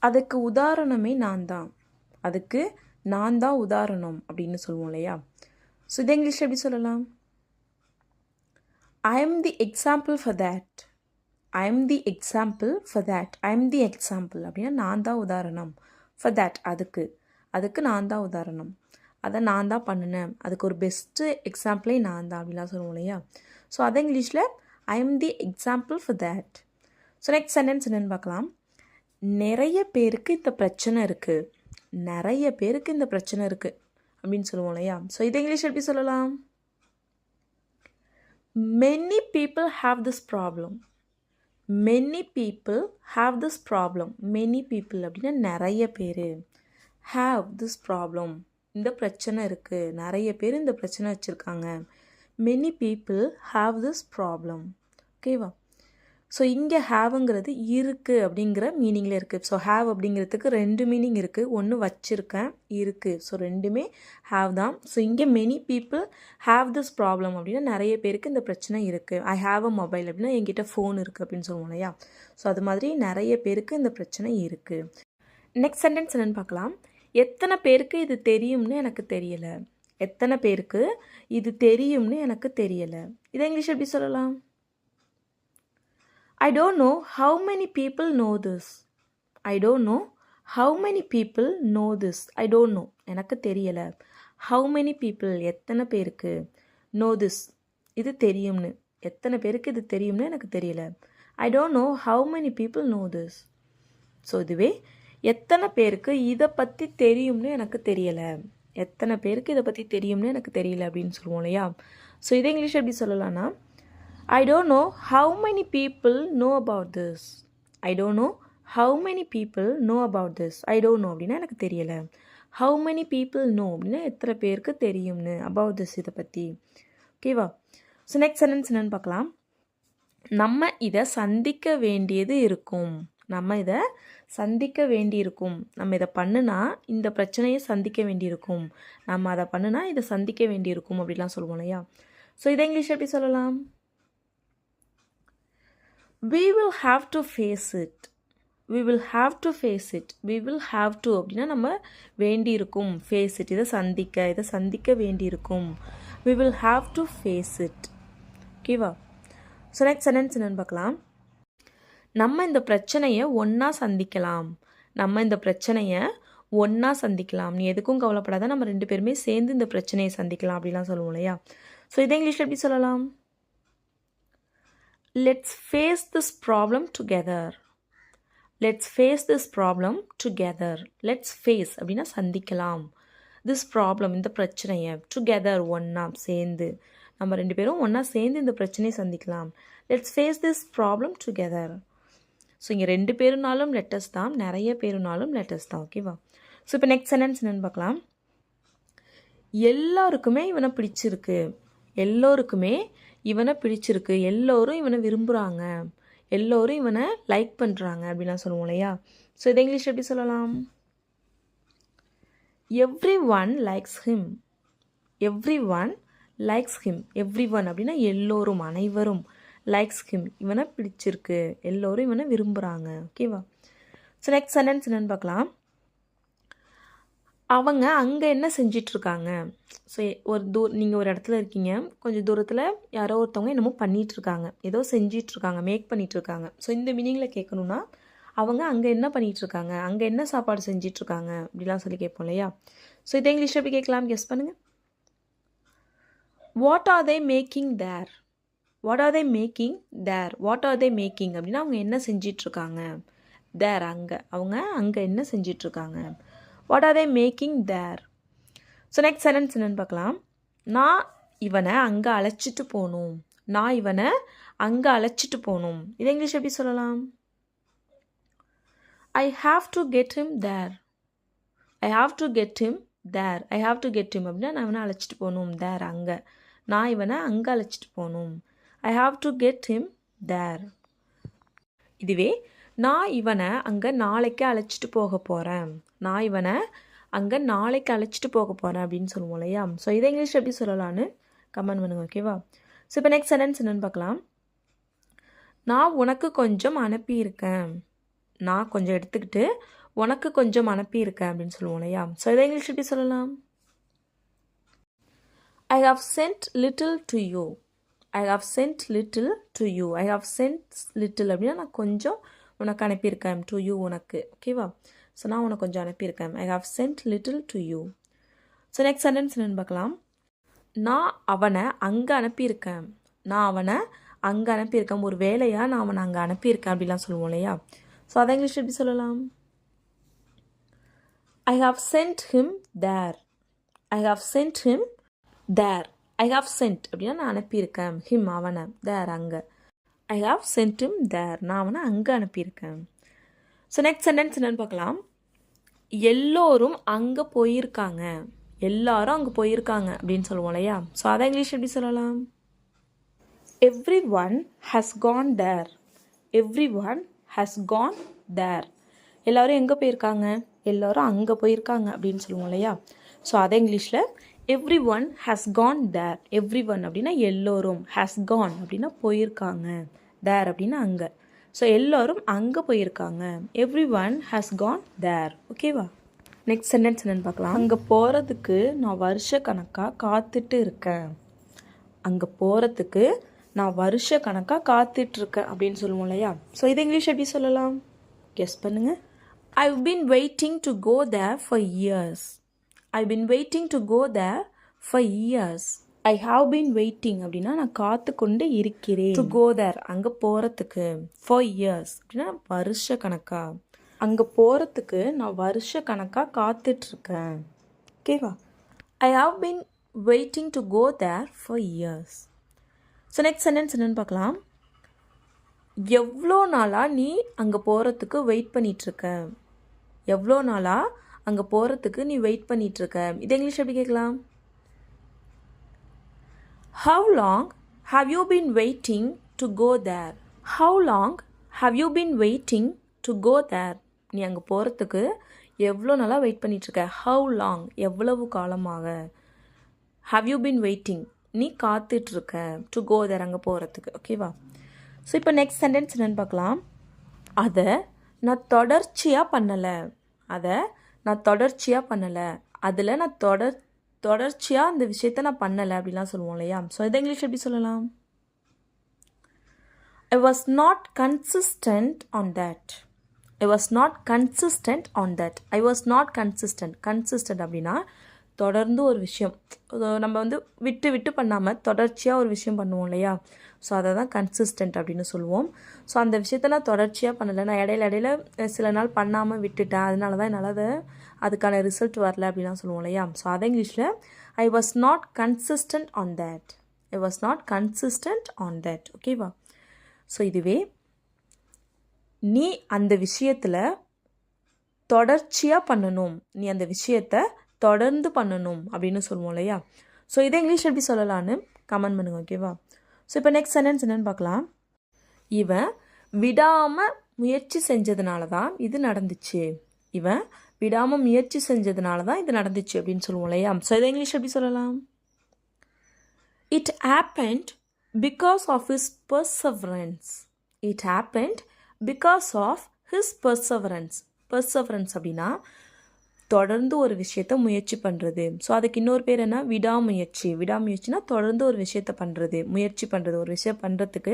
அதுக்கு உதாரணமே நான் தான். அதுக்கு நான் தான் உதாரணம் அப்படின்னு சொல்லுவோம் இல்லையா? ஸோ இது இங்கிலீஷில் எப்படி சொல்லலாம்? I am the example for that. I am the example for that. I am the example அப்படின்னா நான் தான் உதாரணம். ஃபார் தேட் அதுக்கு நான் தான் உதாரணம். அதை நான் தான் பண்ணினேன். அதுக்கு ஒரு பெஸ்ட்டு எக்ஸாம்பிளே நான் தான் அப்படின்லாம் சொல்லுவோம் இல்லையா? ஸோ அதை இங்கிலீஷில் I am the example for that. So next sentence என்னென்னு பார்க்கலாம். நிறைய பேருக்கு இந்த பிரச்சனை இருக்குது. நிறைய பேருக்கு இந்த பிரச்சனை இருக்குது அப்படின்னு சொல்லுவோம் இல்லையா? ஸோ இதை இங்கிலீஷ் எப்படி சொல்லலாம்? many people have this problem. many people have this problem. many people அப்படின்னா நிறைய பேர். have this problem இந்த பிரச்சனை இருக்குது. நிறைய பேர் இந்த பிரச்சனை வச்சுருக்காங்க. many people have this problem. ஓகேவா? ஸோ இங்கே ஹாவ்ங்கிறது இருக்குது அப்படிங்கிற மீனிங்கில் இருக்குது. ஸோ ஹாவ் அப்படிங்கிறதுக்கு ரெண்டு மீனிங் இருக்குது. ஒன்று வச்சுருக்கேன், இருக்குது. ஸோ ரெண்டுமே ஹாவ் தான். ஸோ இங்கே many people have this problem அப்படின்னா நிறைய பேருக்கு இந்த பிரச்சனை இருக்குது. ஐ ஹாவ் அ மொபைல் அப்படின்னா என்கிட்ட ஃபோன் இருக்குது அப்படின்னு சொல்லுவோம் இல்லையா? ஸோ அது மாதிரி நிறைய பேருக்கு இந்த பிரச்சனை இருக்குது. நெக்ஸ்ட் சென்டென்ஸ் என்னென்னு பார்க்கலாம். எத்தனை பேருக்கு இது தெரியும்னு எனக்கு தெரியலை. எத்தனை பேருக்கு இது தெரியும்னு எனக்கு தெரியலை. இதை இங்கிலீஷ் எப்படி சொல்லலாம்? I don't know how many people know this. I don't know how many people know this. I don't know எனக்கு தெரியலை. How many people எத்தனை பேருக்கு, know this இது தெரியும்னு, எத்தனை பேருக்கு இது தெரியும்னு எனக்கு தெரியலை. I don't know how many people know this. So இதுவே எத்தனை பேருக்கு இதை பற்றி தெரியும்னு எனக்கு தெரியலை. எத்தனை பேருக்கு இதை பற்றி தெரியும்னு எனக்கு தெரியல அப்படின்னு சொல்லுவோம் இல்லையா? ஸோ இதை இங்கிலீஷ் எப்படி சொல்லலாம்னா I don't know how many people know about this. I don't know how many people know about this. I don't know அப்படின்னா எனக்கு தெரியலை. How many people know அப்படின்னா எத்தனை பேருக்கு தெரியும்னு, about this இதை பற்றி. ஓகேவா? ஸோ நெக்ஸ்ட் சென்டென்ஸ் என்னென்னு பார்க்கலாம். நம்ம இதை சந்திக்க வேண்டியது இருக்கும். நம்ம இதை சந்திக்க வேண்டியிருக்கும். நம்ம இதை பண்ணுனா இந்த பிரச்சனையை சந்திக்க வேண்டியிருக்கும். நம்ம அதை பண்ணுனா இதை சந்திக்க வேண்டியிருக்கும் அப்படிலாம் சொல்லுவோம் இல்லையா? ஸோ இதை இங்கிலீஷ் எப்படி சொல்லலாம்? We will have to face it. We will have to face it. We will have to அப்படின்னா நம்ம வேண்டியிருக்கும். face it இதை சந்திக்க வேண்டியிருக்கும். We will have to face it. ஓகேவா? ஸோ நெக்ஸ்ட் சென்டென்ஸ் என்னென்னு பார்க்கலாம். நம்ம இந்த பிரச்சனையை ஒன்றா சந்திக்கலாம். நம்ம இந்த பிரச்சனையை ஒன்றா சந்திக்கலாம். நீ எதுக்கும் கவலைப்படாத, நம்ம ரெண்டு பேருமே சேர்ந்து இந்த பிரச்சனையை சந்திக்கலாம் அப்படிலாம் சொல்லுவோம் இல்லையா? ஸோ இதை இங்கிலீஷில் எப்படி சொல்லலாம்? Let's face this problem together. Let's face this problem together. Let's face அப்படின்னா சந்திக்கலாம். This problem இந்த பிரச்சனையை together ஒன்றா சேர்ந்து, நம்ம ரெண்டு பேரும் ஒன்றா சேர்ந்து இந்த பிரச்சனையை சந்திக்கலாம். Let's face this problem together. So இங்கே ரெண்டு பேருனாலும் லெட்டர்ஸ் தான், நிறைய பேருனாலும் லெட்டர்ஸ் தான். ஓகேவா? ஸோ இப்போ நெக்ஸ்ட் சென்டென்ஸ் என்னென்னு பார்க்கலாம். எல்லாருக்குமே இவனை பிடிச்சிருக்கு. எல்லோருக்குமே இவனை பிடிச்சிருக்கு. எல்லோரும் இவனை விரும்புகிறாங்க. எல்லோரும் இவனை லைக் பண்ணுறாங்க அப்படின்லாம் சொல்லுவோம் இல்லையா? ஸோ இதை இங்கிலீஷ் எப்படி சொல்லலாம்? Every one likes him. Every one likes him. Every one அப்படின்னா எல்லோரும், அனைவரும். லைக்ஸ் ஹிம் இவனை பிடிச்சிருக்கு. எல்லோரும் இவனை விரும்புகிறாங்க. ஓகேவா? ஸோ நெக்ஸ்ட் சென்டென்ஸ் என்னென்னு பார்க்கலாம். அவங்க அங்கே என்ன செஞ்சிட்ருக்காங்க. ஸோ நீங்கள் ஒரு இடத்துல இருக்கீங்க, கொஞ்சம் தூரத்தில் யாரோ ஒருத்தவங்க என்னமோ பண்ணிகிட்ருக்காங்க, ஏதோ செஞ்சிட்ருக்காங்க, மேக் பண்ணிகிட்ருக்காங்க. ஸோ இந்த மீனிங்கில் கேட்கணுன்னா அவங்க அங்கே என்ன பண்ணிகிட்ருக்காங்க, அங்கே என்ன சாப்பாடு செஞ்சிட்ருக்காங்க அப்படிலாம் சொல்லி கேட்போம் இல்லையா? ஸோ இதை இங்கிலீஷ் எப்படி கேட்கலாம்? கெஸ் பண்ணுங்கள். What are they making there. What are they making there. What are they making அப்படின்னா அவங்க என்ன செஞ்சிட்ருக்காங்க. தேர் அங்கே, அவங்க அங்கே என்ன செஞ்சிட்ருக்காங்க. What are they making there. So next sentence என்னென்னு பார்க்கலாம். நான் இவனை அங்கே அழைச்சிட்டு போகணும். நான் இவனை அங்கே அழைச்சிட்டு போகணும். இதை இங்கிலீஷ் எப்படி சொல்லலாம்? I have to get him there. I have to get him there. I have to get him அப்படின்னா நான் இவனை அழைச்சிட்டு போகணும். தேர் அங்கே, நான் இவனை அங்கே அழைச்சிட்டு போகணும். I have to get him there. இதுவே நான் இவனை அங்கே நாளைக்கு அழைச்சிட்டு போக போகிறேன். நான் இவனை அங்கே நாளைக்கு அழைச்சிட்டு போக போகிறேன் அப்படின்னு சொல்லுவோம் இல்லையா? ஸோ இதை இங்கிலீஷ் எப்படி சொல்லலான்னு கமெண்ட் பண்ணுங்க. ஓகேவா? ஸோ இப்போ நெக்ஸ்ட் சென்டென்ஸ் என்னென்னு பார்க்கலாம். நான் உனக்கு கொஞ்சம் அனுப்பியிருக்கேன். நான் கொஞ்சம் எடுத்துக்கிட்டு உனக்கு கொஞ்சம் அனுப்பியிருக்கேன் அப்படின்னு சொல்லுவோம் இல்லையா? ஸோ இதை இங்கிலீஷ் எப்படி சொல்லலாம்? I have sent little to you. I have sent little to you. I have sent little அப்படின்னா நான் கொஞ்சம் உனக்கு அனுப்பியிருக்கேன். to you உனக்கு. ஓகேவா? ஸோ நான் உனக்கு கொஞ்சம் அனுப்பியிருக்கேன். I have sent little to you. So next sentence என்னன்னு பார்க்கலாம். நான் அவனை அங்கே அனுப்பியிருக்கேன். நான் அவனை அங்கே அனுப்பியிருக்கேன். ஒரு வேலையாக நான் அவனை அங்கே அனுப்பியிருக்கேன் அப்படிலாம் சொல்லுவோம் இல்லையா? ஸோ அதை இங்கிலீஷ் எப்படி சொல்லலாம்? I have sent him there. I have sent him there. I have sent அப்படின்னா நான் அனுப்பியிருக்கேன். him அவனை. there அங்கே. I have sent him there. நான் அவனை அங்கே அனுப்பியிருக்கேன். ஸோ நெக்ஸ்ட் சென்டென்ஸ் என்னன்னு பார்க்கலாம். எல்லோரும் அங்கே போயிருக்காங்க. எல்லாரும் அங்கே போயிருக்காங்க அப்படின்னு சொல்லுவோம் இல்லையா? ஸோ அதை இங்கிலீஷ் எப்படி சொல்லலாம்? Everyone has gone there. Everyone has gone there. எல்லோரும் எங்கே போயிருக்காங்க? எல்லோரும் அங்கே போயிருக்காங்க அப்படின்னு சொல்லுவோம் இல்லையா? ஸோ அதை இங்கிலீஷில் everyone has gone there. everyone அப்படின்னா எல்லோரும், has gone அப்படின்னா போயிருக்காங்க, there அப்படின்னா அங்கே. ஸோ எல்லோரும் அங்கே போயிருக்காங்க. everyone has gone there. ஓகேவா? நெக்ஸ்ட் சென்டென்ஸ் என்னென்னு பார்க்கலாம். அங்கே போகிறதுக்கு நான் வருஷ கணக்காக காத்துட்டு இருக்கேன். அங்கே போகிறதுக்கு நான் வருஷ கணக்காக காத்துட்ருக்கேன் அப்படின்னு சொல்லுவோம் இல்லையா? ஸோ இதை இங்கிலீஷ் எப்படி சொல்லலாம்? கெஸ் பண்ணுங்கள். I've been waiting to go there for years. I've been waiting to go there for years. I have been waiting அப்படின்னா நான் காத்து கொண்டு இருக்கிறேன். to go there அங்கே போகிறதுக்கு. for years அப்படின்னா வருஷ கணக்கா. அங்கே போகிறதுக்கு நான் வருஷ கணக்காக காத்துட்ருக்கேன். ஓகேவா? I have been waiting to go there for years. So next sentence என்னென்னு பார்க்கலாம். எவ்வளோ நாளாக நீ அங்கே போகிறதுக்கு வெயிட் பண்ணிகிட்ருக்க? எவ்வளோ நாளாக அங்கே போகிறதுக்கு நீ வெயிட் பண்ணிகிட்ருக்க? இது இங்கிலீஷ் எப்படி கேட்கலாம்? How long have you been waiting to go there? How long have you been waiting to go there? நீ அங்கே போகிறதுக்கு எவ்வளோ நாளாக வெயிட் பண்ணிகிட்ருக்க? How long எவ்வளவு காலமாக? Have you been waiting நீ காத்துட்ருக்க. டு கோ தேர் அங்கே போகிறதுக்கு. ஓகேவா? ஸோ இப்போ நெக்ஸ்ட் சென்டென்ஸ் என்னென்னு பார்க்கலாம். அதை நான் தொடர்ச்சியாக பண்ணலை. அதை நான் தொடர்ச்சியாக பண்ணலை. அதில் நான் தொடர்ச்சியாக அந்த விஷயத்த நான் பண்ணலை அப்படிலாம் சொல்லுவோம் இல்லையா? ஸோ இதை இங்கிலீஷ் எப்படி சொல்லலாம்? I was not consistent on that. I was not consistent on that. I was not consistent. consistent அப்படின்னா தொடர்ந்து ஒரு விஷயம் நம்ம வந்து விட்டு விட்டு பண்ணாமல் தொடர்ச்சியாக ஒரு விஷயம் பண்ணுவோம் இல்லையா? ஸோ அதை தான் கன்சிஸ்டன்ட் அப்படின்னு சொல்லுவோம். ஸோ அந்த விஷயத்த நான் தொடர்ச்சியாக பண்ணலை. நான் இடையில சில நாள் பண்ணாமல் விட்டுட்டேன். அதனால தான் என்னால் அதுக்கான ரிசல்ட் வரல அப்படிலாம் சொல்லுவோம் இல்லையா? ஸோ அதை இங்கிலீஷில் I was not consistent on that. I was not consistent on that. ஓகேவா? ஸோ இதுவே நீ அந்த விஷயத்தில் தொடர்ச்சியாக பண்ணணும். நீ அந்த விஷயத்தை தொடர்ந்து பண்ணணும் அப்படின்னு சொல்லுவோம் இல்லையா? ஸோ இதை இங்கிலீஷ் எப்படி சொல்லலான்னு கமெண்ட் பண்ணுங்க. ஓகேவா? ஸோ இப்போ நெக்ஸ்ட் சென்டென்ஸ் என்னென்னு பார்க்கலாம். இவன் விடாமல் முயற்சி செஞ்சதுனால தான் இது நடந்துச்சு. இவன் விடாமல் முயற்சி செஞ்சதுனால தான் இது நடந்துச்சு அப்படின்னு சொல்லுவோம் இல்லையா? ஸோ இதை இங்கிலீஷ் எப்படி சொல்லலாம்? It happened because of his perseverance. It happened because of his perseverance. Perseverance அப்படின்னா தொடர்ந்து ஒரு விஷயத்த முயற்சி பண்ணுறது. ஸோ அதுக்கு இன்னொரு பேர் என்ன? விடாமுயற்சி. விடாமுயற்சினா தொடர்ந்து ஒரு விஷயத்த பண்ணுறது, முயற்சி பண்ணுறது. ஒரு விஷயம் பண்ணுறதுக்கு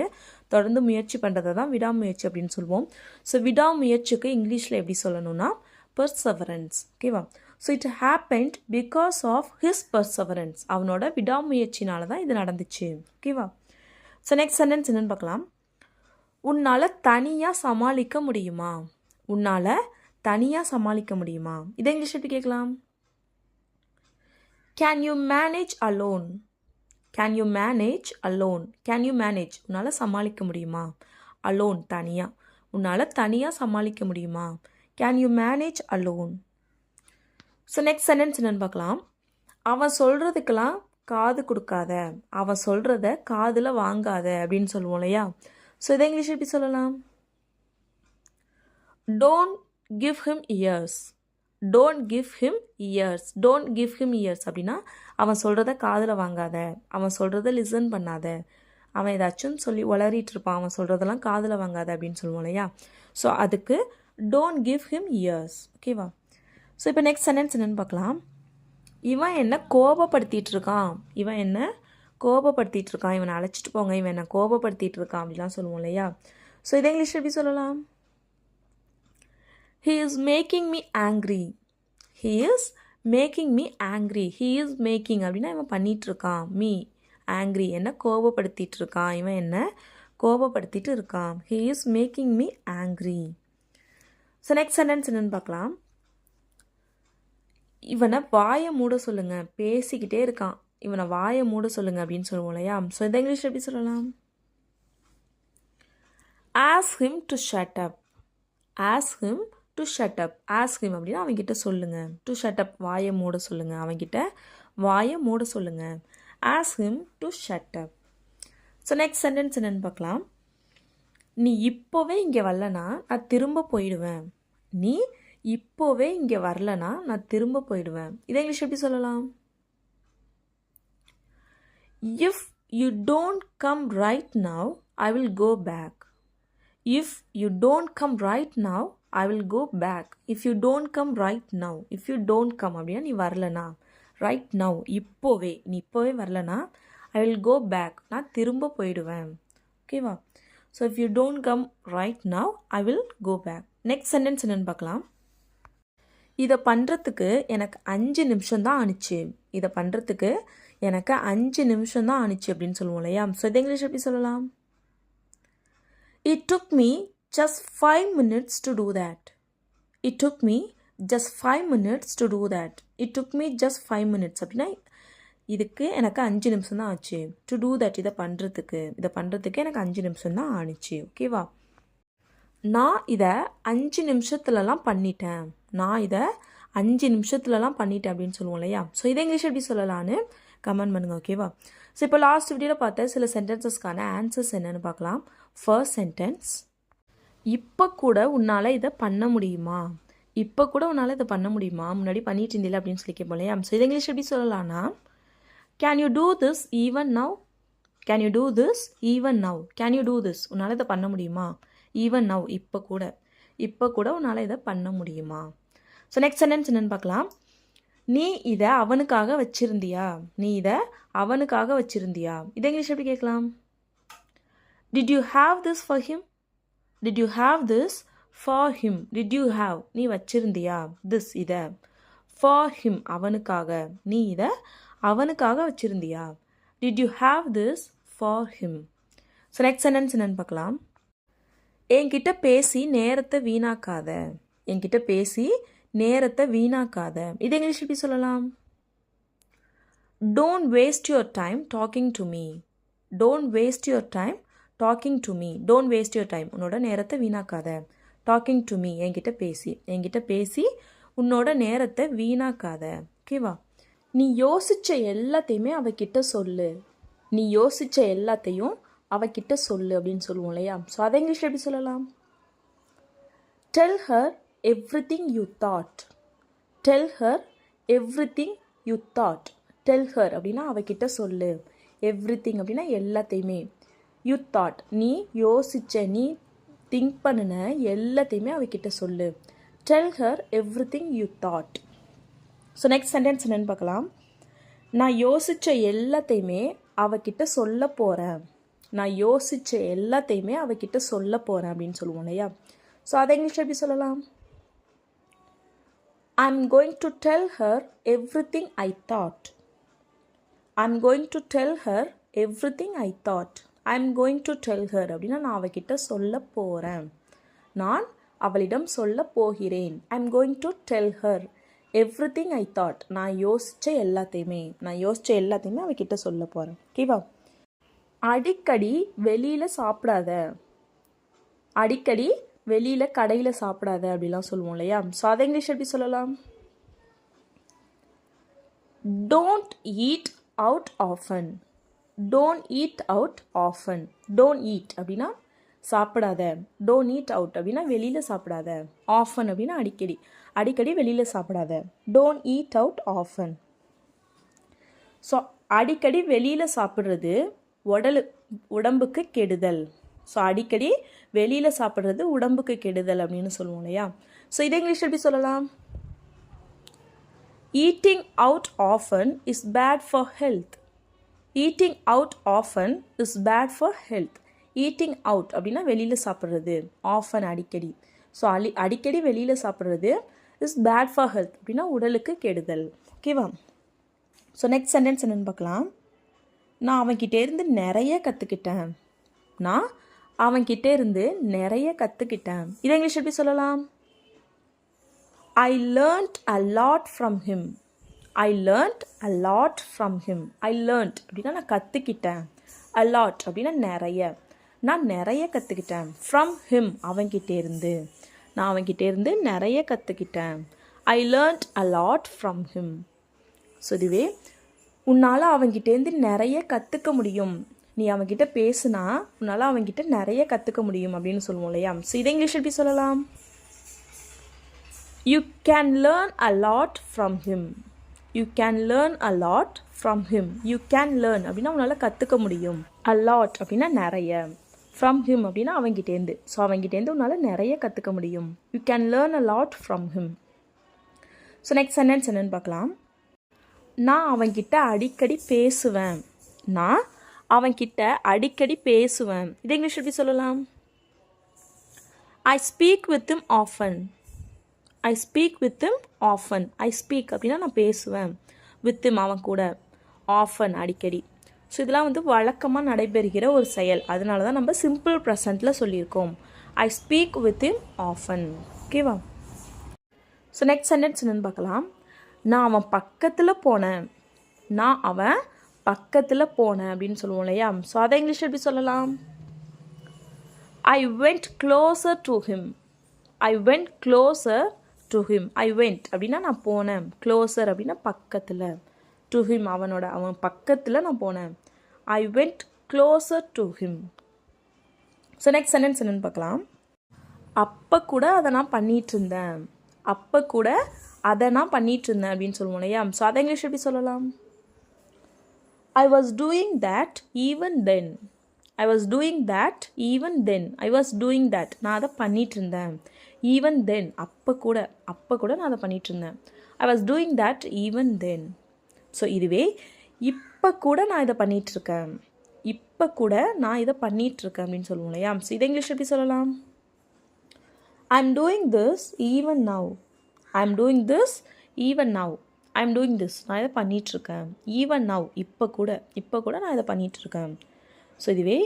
தொடர்ந்து முயற்சி பண்ணுறதை தான் விடாமுயற்சி அப்படின்னு சொல்லுவோம். ஸோ விடாமுயற்சிக்கு இங்கிலீஷில் எப்படி சொல்லணும்னா பர்சவரன்ஸ். ஓகேவா? So it happened because of his perseverance. அவனோட விடாமுயற்சினால தான் இது நடந்துச்சு. ஓகேவா? ஸோ நெக்ஸ்ட் சென்டென்ஸ் என்னென்னு பார்க்கலாம். உன்னால் தனியாக சமாளிக்க முடியுமா? உன்னால் தனியாக சமாளிக்க முடியுமா? இதை இங்கிலீஷ் எப்படி கேட்கலாம்? Can you manage alone? Can you manage alone? Can you manage உன்னால் சமாளிக்க முடியுமா? அலோன் தனியாக. உன்னால் தனியாக சமாளிக்க முடியுமா? Can you manage alone? So next sentence என்னென்னு பார்க்கலாம். அவன் சொல்கிறதுக்கெல்லாம் காது கொடுக்காத. அவன் சொல்கிறத காதில் வாங்காத அப்படின்னு சொல்லுவோம் இல்லையா? ஸோ இதை இங்கிலீஷ் எப்படி சொல்லலாம்? Don't give him ears. Don't give him ears. Don't give him ears அப்படின்னா அவன் சொல்கிறத காதில் வாங்காத, அவன் சொல்கிறத லிசன் பண்ணாத, அவன் ஏதாச்சும் சொல்லி உளறிட்டு இருப்பான், அவன் சொல்கிறதெல்லாம் காதில் வாங்காத அப்படின்னு சொல்லுவோம் இல்லையா? ஸோ அதுக்கு டோன்ட் கிவ் ஹிம் இயர்ஸ். ஓகேவா? ஸோ இப்போ நெக்ஸ்ட் சென்டென்ஸ் என்னென்னு பார்க்கலாம். இவன் என்ன கோபப்படுத்திட்டு இருக்கான், இவன் என்ன கோபப்படுத்திட்டு இருக்கான், இவனை அழைச்சிட்டு போங்க, இவன் என்ன கோபப்படுத்திட்டு இருக்கான் அப்படிலாம் சொல்லுவோம் இல்லையா? ஸோ இதை இங்கிலீஷ் எப்படி சொல்லலாம்? He is making me angry. He is making me angry. He is making அப்படின்னா இவன் பண்ணிட்டு இருக்கான். me angry என்ன கோபப்படுத்திட்டு இருக்கான், இவன் என்ன கோபப்படுத்திட்டு இருக்கான். He is making me angry. So next sentence என்னன்னு பார்க்கலாம். இவனை வாயை மூட சொல்லுங்க, பேசிக்கிட்டே இருக்கான், இவனை வாயை மூட சொல்லுங்க அப்படின்னு சொல்லுவோம் இல்லையா? ஸோ இந்த இங்கிலீஷ் எப்படி சொல்லலாம்? Ask him to shut up. Ask him to shut up. Ask him அப்படின்னா அவன்கிட்ட சொல்லுங்க. To shut up வாயை மூட சொல்லுங்க, அவன்கிட்ட வாயை மூட சொல்லுங்க. Ask him to shut up. So next sentence என்னன்னு பார்க்கலாம். நீ இப்போவே இங்கே வரலனா நான் திரும்ப போயிடுவேன். நீ இப்போவே இங்கே வரலனா நான் திரும்ப போயிடுவேன். இதை இங்கிலீஷ் எப்படி சொல்லலாம்? If you don't come right now, I will go back. If you don't come right now, I will go back. If you don't come right now. If you don't come அப்படின்னா நீ வரலனா, right now இப்போவே, நீ இப்போவே வரலனா I will go back நான் திரும்ப போயிடுவேன். ஓகேவா? So if you don't come right now, I will go back. Next sentence என்னன்னு பார்க்கலாம். இதை பண்ணுறதுக்கு எனக்கு 5 நிமிஷம் தான் ஆணுச்சு. இதை பண்ணுறதுக்கு எனக்கு 5 நிமிஷம் தான் ஆணுச்சு அப்படின்னு சொல்லுவோம் இல்லையா? ஸோ இது இங்கிலீஷ் எப்படி சொல்லலாம்? It took me just 5 minutes to do that. It took me just 5 minutes to do that. It took me just 5 minutes அப்படின்னா இதுக்கு எனக்கு 5 நிமிஷம் தான் ஆச்சு. டு டூ தட் இதை பண்ணுறதுக்கு எனக்கு 5 நிமிஷம் தான் ஆணுச்சு. ஓகேவா? நான் இதை 5 நிமிஷத்துலலாம் பண்ணிட்டேன். நான் இதை 5 நிமிஷத்துலலாம் பண்ணிட்டேன் அப்படின்னு சொல்லுவோம் இல்லையா? ஸோ இதை இங்கிலீஷ் எப்படி சொல்லலான்னு கமெண்ட் பண்ணுங்கள். ஓகேவா? ஸோ இப்போ லாஸ்ட் வீடியோவில் பார்த்த சில சென்டென்சஸ்க்கான ஆன்சர்ஸ் என்னென்னு பார்க்கலாம். ஃபர்ஸ்ட் சென்டென்ஸ், இப்போ கூட உன்னால் இதை பண்ண முடியுமா? இப்போ கூட உன்னால் இதை பண்ண முடியுமா? முன்னாடி பண்ணிட்டு இருந்தில்ல அப்படின்னு சொல்லி கேட்போம் இல்லையா? ஸோ இதை இங்கிலீஷ் எப்படி சொல்லலாம்னா, can you do this even now? Can you do this even now? Can you do this உன்னால் இதை பண்ண முடியுமா? ஈவன் நவ் இப்போ கூட உன்னால் இதை பண்ண முடியுமா? ஸோ நெக்ஸ்ட் சென்டென்ஸ் என்னென்னு பார்க்கலாம். நீ இதை அவனுக்காக வச்சிருந்தியா? நீ இதை அவனுக்காக வச்சிருந்தியா? இதை இங்கிலீஷ் எப்படி கேட்கலாம்? Did you have this for him? Did you have this for him? Did you have நீ வச்சிருந்தியா? this இதை for him அவனுக்காக, நீ இதை அவனுக்காக வச்சிருந்தியா? Did you have this for him? So next sentence என்னென்னு பார்க்கலாம். என்கிட்ட பேசி நேரத்தை வீணாக்காத. என்கிட்ட பேசி நேரத்தை வீணாக்காத. இதை இங்கிலீஷ் எப்படி சொல்லலாம்? Don't waste your time talking to me. Don't waste your time talking to me. Don't waste your time உன்னோட நேரத்தை வீணாக்காத. talking to me என்கிட்ட பேசி உன்னோட நேரத்தை வீணாக்காத. ஓகேவா? நீ யோசிச்ச எல்லாத்தையுமே அவகிட்ட சொல்லு. நீ யோசிச்ச எல்லாத்தையும் அவகிட்ட சொல்லு அப்படின்னு சொல்லுவோம் இல்லையா? ஸோ அதை இங்கிலீஷ் எப்படி சொல்லலாம்? Tell her everything you thought. Tell her everything you thought. Tell her அப்படின்னா அவகிட்ட சொல்லு. everything அப்படின்னா எல்லாத்தையுமே. you thought நீ யோசிச்ச, நீ திங்க் பண்ணின எல்லாத்தையுமே அவகிட்ட சொல்லு. Tell her everything you thought. So next sentence என்னென்னு பார்க்கலாம். நான் யோசிச்ச எல்லாத்தையுமே அவகிட்ட சொல்ல போகிறேன். நான் யோசிச்ச எல்லாத்தையுமே அவகிட்ட சொல்ல போகிறேன் அப்படின்னு சொல்லுவோம் இல்லையா? ஸோ அதை இங்கிலீஷ் எப்படி சொல்லலாம்? I'm going to tell her everything I thought. I'm going to tell her everything I thought. I'm going to tell her அப்படின்னா நான் அவகிட்ட சொல்ல போகிறேன். நான் அவளிடம் சொல்ல போகிறேன். I'm going to tell her everything I thought. நான் யோசித்த எல்லாத்தையுமே அவகிட்ட சொல்ல போகிறேன். ஓகேவா? அடிக்கடி வெளியில் சாப்பிடாத. அடிக்கடி வெளியில் கடையில் சாப்பிடாத அப்படிலாம் சொல்லுவோம் இல்லையா? ஸோ அதை இங்கிலீஷ் எப்படி சொல்லலாம்? Don't eat out often. Don't eat out often. Don't eat அப்படின்னா சாப்பிடாத. Don't eat out அப்படின்னா வெளியில் சாப்பிடாத. Often அப்படின்னா அடிக்கடி வெளியில் சாப்பிடாத. Don't eat out often. So அடிக்கடி வெளியில் சாப்பிட்றது உடம்புக்கு கெடுதல். ஸோ அடிக்கடி வெளியில் சாப்பிட்றது உடம்புக்கு கெடுதல் அப்படின்னு சொல்லுவோம் இல்லையா. ஸோ இதை இங்கிலீஷ் எப்படி சொல்லலாம்? Eating out often is bad for health. Eating out often is bad for health. Eating out அப்படின்னா வெளியில் சாப்பிட்றது, ஆஃபன் அடிக்கடி. ஸோ அடிக்கடி வெளியில் சாப்பிட்றது இஸ் பேட் ஃபார் ஹெல்த் அப்படின்னா உடலுக்கு கெடுதல். ஓகேவா? ஸோ நெக்ஸ்ட் சென்டென்ஸ் என்னென்னு பார்க்கலாம். நான் அவன்கிட்டேருந்து நிறைய கற்றுக்கிட்டேன். நான் அவன்கிட்டேருந்து நிறைய கற்றுக்கிட்டேன். இதை இங்கிலீஷ் எப்படி சொல்லலாம்? I learnt a lot from him. I learnt a lot from him. I learnt அப்படின்னா நான் கற்றுக்கிட்டேன். A lot அப்படின்னா நிறைய. நான் நிறைய கற்றுக்கிட்டேன். From him அவன்கிட்டேருந்து. நான் அவன்கிட்டேருந்து நிறைய கற்றுக்கிட்டேன். I learnt a lot from him. So இதுவே உன்னால் அவன்கிட்டேருந்து நிறைய கற்றுக்க முடியும். நீ அவன்கிட்ட பேசுனா உன்னால் அவன்கிட்ட நிறைய கற்றுக்க முடியும் அப்படின்னு சொல்லுவோம் இல்லையா. ஸோ இதை இங்கிலீஷ் எப்படி சொல்லலாம்? You can learn a lot from him. You can learn a lot from him. You can learn அப்படின்னா உன்னால் கற்றுக்க முடியும். A lot அப்படின்னா நிறைய. From him அப்படின்னா அவன்கிட்டேருந்து. ஸோ அவன்கிட்டேருந்து உன்னால் நிறைய கற்றுக்க முடியும். You can learn a lot from him. So next sentence என்னென்னு பார்க்கலாம். நான் அவன்கிட்ட அடிக்கடி பேசுவேன். நான் அவன்கிட்ட அடிக்கடி பேசுவேன். இதை இங்கிலீஷ் எப்படி சொல்லலாம்? I speak with him often. I speak with him often. I speak அப்படின்னா நான் பேசுவேன். with him அவன் கூட. often அடிக்கடி. ஸோ இதெல்லாம் வழக்கமாக நடைபெறுகிற ஒரு செயல். அதனால தான் நம்ம சிம்பிள் ப்ரெசண்ட்டில் சொல்லியிருக்கோம். I speak with him often. ஓகேவா? ஸோ நெக்ஸ்ட் சென்டென்ஸ் என்னென்னு பார்க்கலாம். நான் அவன் பக்கத்தில் போனேன். நான் அவன் பக்கத்தில் போனேன் அப்படின்னு சொல்லுவோம் இல்லையா. ஸோ அதை இங்கிலீஷ் எப்படி சொல்லலாம்? I went closer to him. I went closer to him. I went அப்படின்னா நான் போனேன். closer அப்படின்னா பக்கத்தில். to him அவன் பக்கத்தில் நான் போனேன். I went closer to him. So next sentence என்னென்னு பார்க்கலாம். அப்போ கூட அதை நான் பண்ணிகிட்டு இருந்தேன். அப்போ கூட அதை நான் பண்ணிகிட்டு இருந்தேன் அப்படின்னு சொல்லுவோம் இல்லையா. ஸோ அதை இங்கிலீஷ் எப்படி சொல்லலாம்? I was doing that even then. I was doing that even then. I was doing that நான் அதை பண்ணிகிட்டு இருந்தேன். even then அப்போ கூட நான் அதை பண்ணிகிட்டு இருந்தேன். I was doing that even then. So இதுவே இப்போ கூட நான் இதை பண்ணிகிட்ருக்கேன். இப்போ கூட நான் இதை பண்ணிகிட்ருக்கேன் அப்படின்னு சொல்லுவோம் இல்லையா. ஸோ இதை இங்கிலீஷ் எப்படி சொல்லலாம்? I'm doing this even now. I'm doing this even now. I'm doing this நான் இதை பண்ணிகிட்ருக்கேன். even now இப்போ கூட நான் இதை பண்ணிகிட்ருக்கேன். ஸோ இதுவே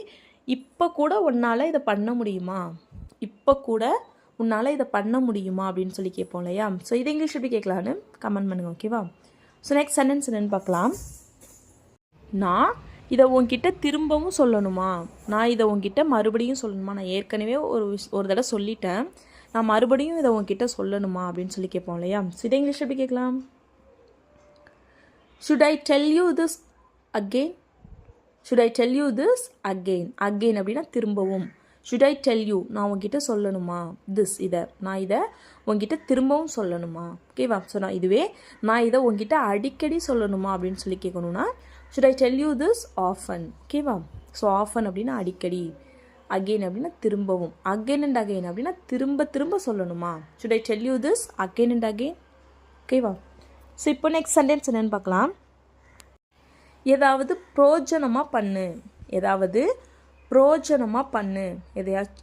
இப்போ கூட உன்னால் இதை பண்ண முடியுமா, இப்போ கூட உன்னால் இதை பண்ண முடியுமா அப்படின்னு சொல்லி கேட்போம் இல்லையா. ஸோ இதை இங்கிலீஷ் எப்படி கேட்கலான்னு கமெண்ட் பண்ணுங்கள். ஓகேவா? ஸோ நெக்ஸ்ட் சென்டென்ஸ் என்னென்னு பார்க்கலாம். நான் இதை உன்கிட்ட திரும்பவும் சொல்லணுமா, நான் இதை உன்கிட்ட மறுபடியும் சொல்லணுமா, நான் ஏற்கனவே ஒரு தடவை சொல்லிட்டேன், நான் மறுபடியும் இதை உன்கிட்ட சொல்லணுமா அப்படின்னு சொல்லி கேட்போம் இல்லையா. ஸோ இதை இங்கிலீஷ் எப்படி கேட்கலாம்? Should I tell you this again? Should I tell you this again? Again அப்படின்னா திரும்பவும். Should I tell you நான் உங்ககிட்ட சொல்லணுமா, this நான் இதை உங்ககிட்ட திரும்பவும் சொல்லணுமா. ஓகேவா? ஸோ நான் இதை உங்ககிட்ட அடிக்கடி சொல்லணுமா அப்படின்னு சொல்லி கேட்கணுன்னா should I tell you this often. ஓகேவா? ஸோ often அப்படின்னா அடிக்கடி, again அப்படின்னா திரும்பவும், again and again அப்படின்னா திரும்ப சொல்லணுமா. should I tell you this again and again. ஓகேவா? ஸோ இப்போ நெக்ஸ்ட் சென்டென்ஸ் என்னென்னு பார்க்கலாம். ஏதாவது பிரோஜனமாக பண்ணு, ஏதாவது பிரோஜனமாக பண்ணு,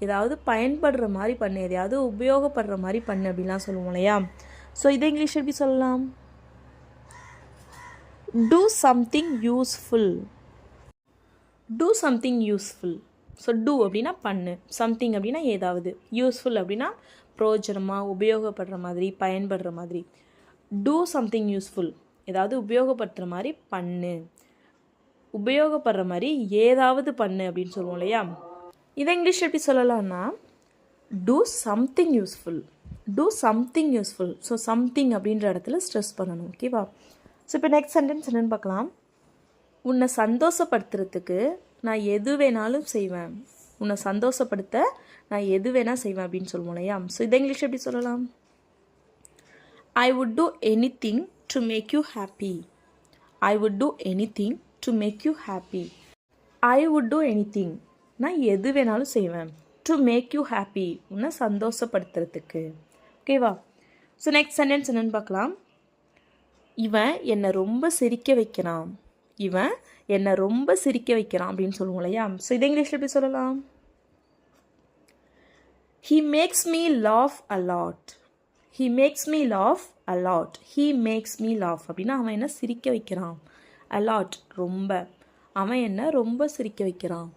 ஏதாவது பயன்படுற மாதிரி பண்ணு, எதையாவது உபயோகப்படுற மாதிரி பண்ணு அப்படின்லாம் சொல்லுவோம் இல்லையா. ஸோ இதை இங்கிலீஷ் எப்படி சொல்லலாம்? do something useful. do something useful. So do அப்படின்னா பண்ணு, something அப்படின்னா ஏதாவது, useful அப்படின்னா பிரோஜனமாக உபயோகப்படுற மாதிரி பயன்படுற மாதிரி. do something useful ஏதாவது உபயோகப்படுத்துகிற மாதிரி பண்ணு, உபயோகப்படுற மாதிரி ஏதாவது பண்ணு அப்படின்னு சொல்லுவோம் இல்லையா. இதை இங்கிலீஷ் எப்படி சொல்லலாம்னா do something useful. do something useful. So something அப்படின்ற இடத்துல ஸ்ட்ரெஸ் பண்ணணும். ஓகேவா? ஸோ இப்போ நெக்ஸ்ட் சென்டென்ஸ் என்னென்னு பார்க்கலாம். உன்னை சந்தோஷப்படுத்துறதுக்கு நான் எது வேணாலும் செய்வேன். உன்னை சந்தோஷப்படுத்த நான் எது வேணால் செய்வேன் அப்படின்னு சொல்லுவோம் இல்லையா. ஸோ இதை இங்கிலீஷ் எப்படி சொல்லலாம்? I would do anything to make you happy. I would do anything to make you happy. I would do anything. நான் எது வேணாலும் செய்வேன். டு மேக் யூ ஹாப்பி, உன்னை சந்தோஷப்படுத்துறதுக்கு. ஓகேவா? ஸோ நெக்ஸ்ட் சென்டென்ஸ் என்னென்னு பார்க்கலாம். இவன் என்னை ரொம்ப சிரிக்க வைக்கிறான். இவன் என்னை ரொம்ப சிரிக்க வைக்கிறான் அப்படின்னு சொல்லுவோம் இல்லையா? ஸோ இதை இங்கிலீஷில் எப்படி சொல்லலாம்? He makes me laugh a lot. He makes me laugh a lot. He makes me laugh அப்படின்னா அவன் என்ன சிரிக்க வைக்கிறான். A lot, ரொம்ப. அவன் என்ன ரொம்ப சிரிக்க வைக்கிறான்.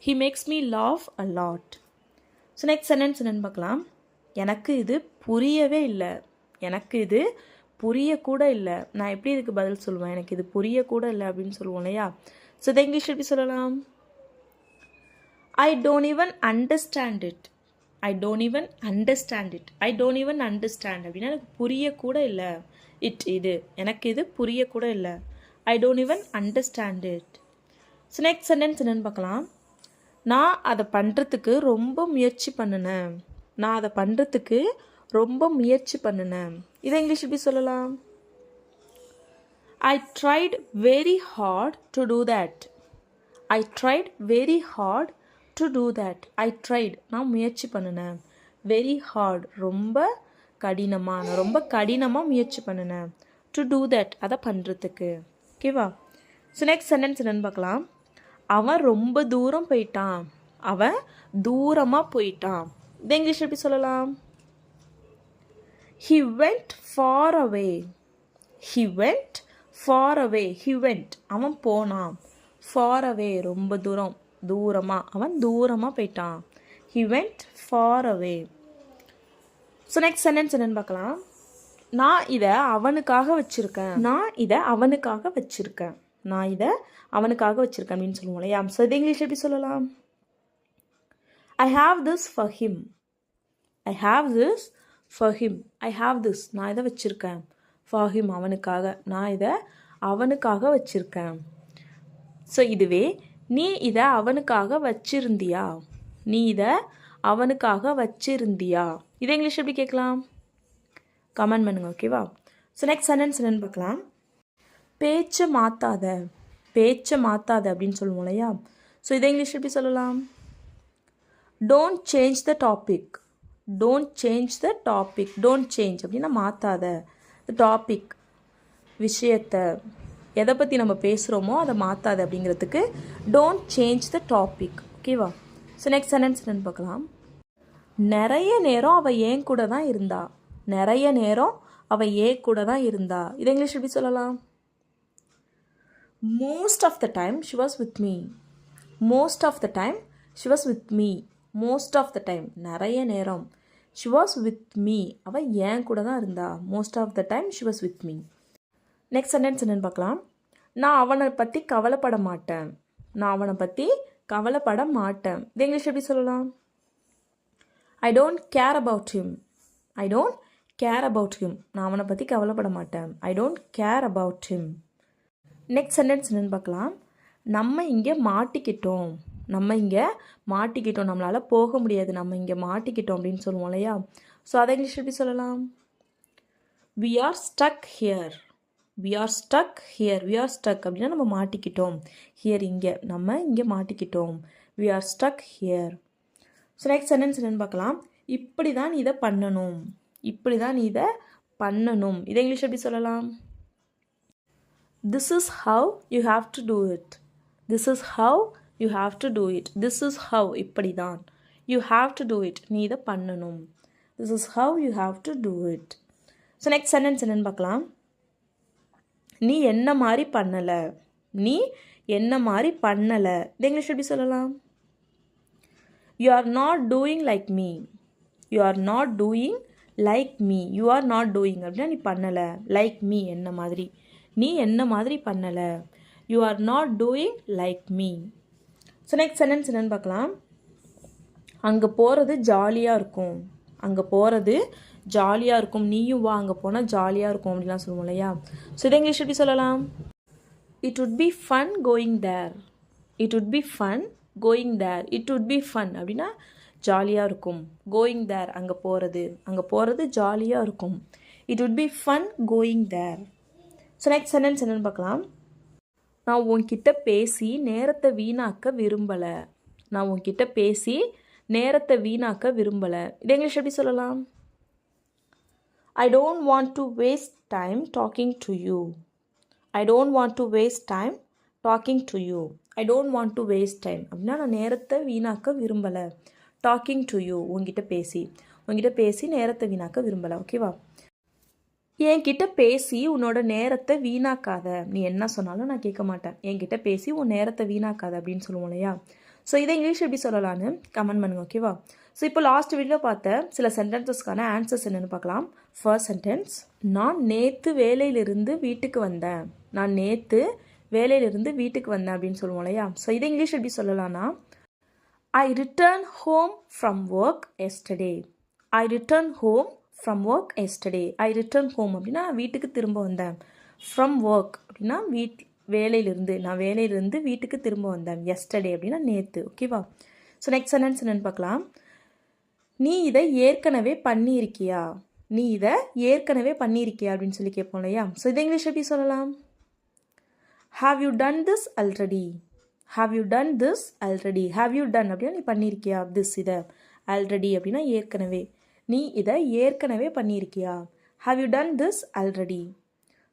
He makes me laugh a lot. So next sentence என்னென்னு பார்க்கலாம். எனக்கு இது புரியவே இல்லை. எனக்கு இது புரியக்கூட இல்லை. நான் எப்படி இதுக்கு பதில் சொல்லுவேன்? எனக்கு இது புரியக்கூட இல்லை அப்படின்னு சொல்லுவோம் இல்லையா? ஸோ இதை இங்கிலீஷ் எப்படி சொல்லலாம்? I don't even understand it. I don't even understand it. I don't even understand அப்படின்னா எனக்கு புரியக்கூட இல்லை. இது எனக்கு இது புரியக்கூட இல்லை. I don't even understand it. So next sentence என்னென்னு பார்க்கலாம். நான் அதை பண்ணுறதுக்கு ரொம்ப முயற்சி பண்ணினேன். நான் அதை பண்ணுறதுக்கு ரொம்ப முயற்சி பண்ணினேன். இதை இங்கிலீஷ் எப்படி சொல்லலாம்? I tried very hard to do that. I tried very hard to do that. I tried, நான் முயற்சி பண்ணினேன். Very hard, ரொம்ப கடினமாக, நான் ரொம்ப கடினமாக முயற்சி பண்ணினேன். To do that, அதை பண்ணுறதுக்கு. ஓகேவா? ஸோ நெக்ஸ்ட் சென்டென்ஸ் என்னென்னு பார்க்கலாம். அவன் ரொம்ப தூரம் போயிட்டான். அவன் தூரமாக போயிட்டான். இதை இங்கிலீஷ் எப்படி சொல்லலாம்? He went far away. He went far away. He went, அவன் போனான். Far away, ரொம்ப தூரம், தூரமாக, அவன் தூரமாக போயிட்டான். He went far away. So next sentence என்னென்னு பார்க்கலாம். நான் இதை அவனுக்காக வச்சுருக்கேன். நான் இதை அவனுக்காக வச்சுருக்கேன். நான் இதை அவனுக்காக வச்சுருக்கேன் அப்படின்னு சொல்லுவோம் இல்லையா? ஸோ இது இங்கிலீஷ் எப்படி சொல்லலாம்? I have this for him. I have this for him. I have this, நான் இதை வச்சுருக்கேன். For him, அவனுக்காக. நான் இதை அவனுக்காக வச்சுருக்கேன். ஸோ இதுவே நீ இதை அவனுக்காக வச்சிருந்தியா? நீ இதை அவனுக்காக வச்சிருந்தியா? இதை இங்கிலீஷ் எப்படி கேட்கலாம்? கமெண்ட் பண்ணுங்க. ஓகேவா? ஸோ நெக்ஸ்ட் சென்டென்ஸ் என்னென்னு பார்க்கலாம். பேச்சை மாற்றாத. பேச்சை மாற்றாத அப்படின்னு சொல்லுவோம் இல்லையா? ஸோ இதை இங்கிலீஷ் எப்படி சொல்லலாம்? Don't change the topic. Don't change the topic. Don't change அப்படின்னா மாற்றாத. The topic, விஷயத்தை, எதை பற்றி நம்ம பேசுகிறோமோ அதை மாற்றாத அப்படிங்கிறதுக்கு don't change the topic. ஓகேவா? ஸோ நெக்ஸ்ட் சென்டென்ஸ் என்னென்னு பார்க்கலாம். நிறைய நேரம் அவள் ஏன் கூட தான் இருந்தா. நிறைய நேரம் அவள் ஏன் கூட தான் இருந்தா. இதை இங்கிலீஷ் எப்படி சொல்லலாம்? Most of the time she was with me. Most of the time she was with me. Most of the time, நிறைய நேரம். She was with me, அவள் ஏன் கூட தான் இருந்தா. Most of the time she was with me. Next sentence என்னென்னு பார்க்கலாம். நான் அவனை பற்றி கவலைப்பட மாட்டேன். நான் அவனை பற்றி கவலைப்பட மாட்டேன். இது இங்கிலீஷ் எப்படி சொல்லலாம்? I don't care about him. I don't care about him. நான் அவனை பற்றி கவலைப்பட மாட்டேன். I don't care about him. Next sentence என்னென்னு பார்க்கலாம். நம்ம இங்கே மாட்டிக்கிட்டோம். நம்ம இங்கே மாட்டிக்கிட்டோம். நம்மளால் போக முடியாது. நம்ம இங்கே மாட்டிக்கிட்டோம் அப்படின்னு சொல்லுவோம் இல்லையா? ஸோ அதை இங்கிலீஷ் எப்படி சொல்லலாம்? We are stuck here. We are stuck here. We are stuck அப்படின்னா நம்ம மாட்டிக்கிட்டோம். Here இங்கே, நம்ம இங்கே மாட்டிக்கிட்டோம். We are stuck here. So next sentence என்னென்னு பார்க்கலாம். இப்படி தான் நீ இதை பண்ணணும். இப்படி தான் நீ இதை பண்ணணும். இதை இங்கிலீஷ் எப்படி சொல்லலாம்? This is how you have to do it. This is how you have to do it. This is how, இப்படி தான். You have to do it, நீ இதை பண்ணணும். This is how you have to do it. So next sentence என்னென்னு பார்க்கலாம். நீ என்ன மாதிரி பண்ணலை. நீ என்ன மாதிரி பண்ணலை. இது இங்கிலீஷ் எப்படி சொல்லலாம்? You are not doing like me. You are not doing like me. You are not doing அப்படின்னா நீ பண்ணலை. Like me, என்ன மாதிரி. நீ என்ன மாதிரி பண்ணலை. You are not doing like me. So next sentence என்னென்னு பார்க்கலாம். அங்கே போகிறது ஜாலியாக இருக்கும். அங்கே போகிறது ஜாலியாக இருக்கும். நீயும் வா, அங்கே போனால் ஜாலியாக இருக்கும் அப்படின்லாம் சொல்லுவோம் இல்லையா? ஸோ இதை இங்கிலீஷ் எப்படி சொல்லலாம்? It would be fun going there. It would be fun going there. It would be fun அப்படின்னா ஜாலியாக இருக்கும். Going there, அங்கே போகிறது. அங்கே போகிறது ஜாலியாக இருக்கும். It would be fun going there. So next sentence என்னென்னு பார்க்கலாம். நான் உன்கிட்ட பேசி நேரத்தை வீணாக்க விரும்பலை. நான் உன்கிட்ட பேசி நேரத்தை வீணாக்க விரும்பலை. இது இங்கிலீஷ் எப்படி சொல்லலாம்? I don't want to waste time talking to you. I don't want to waste time talking to you. I don't want to waste time அப்படின்னா நான் நேரத்தை வீணாக்க விரும்பலை. டாக்கிங் டு யூ உங்ககிட்ட பேசி நேரத்தை வீணாக்க விரும்பலை. ஓகேவா? என்கிட்ட பேசி உன்னோட நேரத்தை வீணாக்காத. நீ என்ன சொன்னாலும் நான் கேட்க மாட்டேன். என்கிட்ட பேசி உன் நேரத்தை வீணாக்காத அப்படின்னு சொல்லுவோம் இல்லையா? ஸோ இதை இங்கிலீஷ் எப்படி சொல்லலான்னு கமெண்ட் பண்ணுங்க. ஓகேவா? ஸோ இப்போ லாஸ்ட் வீடியோ பார்த்த சில சென்டென்சஸ்க்கான ஆன்சர்ஸ் என்னென்னு பார்க்கலாம். ஃபர்ஸ்ட் சென்டென்ஸ், நான் நேற்று வேலையிலிருந்து வீட்டுக்கு வந்தேன். நான் நேற்று வேலையிலிருந்து வீட்டுக்கு வந்தேன் அப்படின்னு சொல்லுவோம் இல்லையா? ஸோ இதை இங்கிலீஷ் எப்படி சொல்லலாம்னா I returned home from work yesterday. I returned home from work yesterday. I returned home அப்படின்னா வீட்டுக்கு திரும்ப வந்தேன். From work அப்படின்னா நான் வேலையிலிருந்து வீட்டுக்கு திரும்ப வந்தேன். yesterday அப்படின்னா நேற்று. ஓகேவா? ஸோ நெக்ஸ்ட் சென்டென்ஸ் என்னென்னு பார்க்கலாம். நீ இதை ஏற்கனவே பண்ணியிருக்கியா அப்படின்னு சொல்லி கேட்போம் இல்லையா? ஸோ இதை இங்கிலீஷ் எப்படி சொல்லலாம்? Have you done this already? Have you done this already? Have you done அப்படின்னா நீ பண்ணியிருக்கியா? இதை already அப்படின்னா ஏற்கனவே. நீ இதை ஏற்கனவே பண்ணியிருக்கியா? Have you done this already?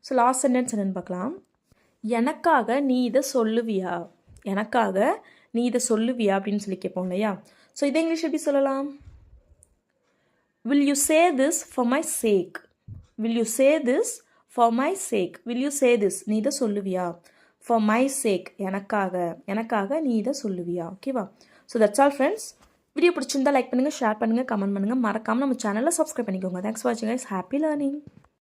So last sentence என்னென்னு பார்க்கலாம். எனக்காக நீ இதை சொல்லுவியா அப்படின்னு சொல்லி கேட்போம் இல்லையா? ஸோ இதை இங்கிலீஷ் எப்படி சொல்லலாம்? Will you say this for my sake? Will you say this for my sake? Will you say this? நீ இதை சொல்லுவியா? For my sake, எனக்காக நீ இதை சொல்லுவியா? ஓகேவா? So that's all friends. Video பிடிச்சிருந்தா லைக் பண்ணுங்கள், ஷேர் பண்ணுங்கள், கமெண்ட் பண்ணுங்கள். மறக்காமல் நம்ம சேனலில் சப்ஸ்கிரைப் பண்ணிக்கோங்க. தேங்க்ஸ் ஃபார் வாட்சிங் கைஸ். Happy learning.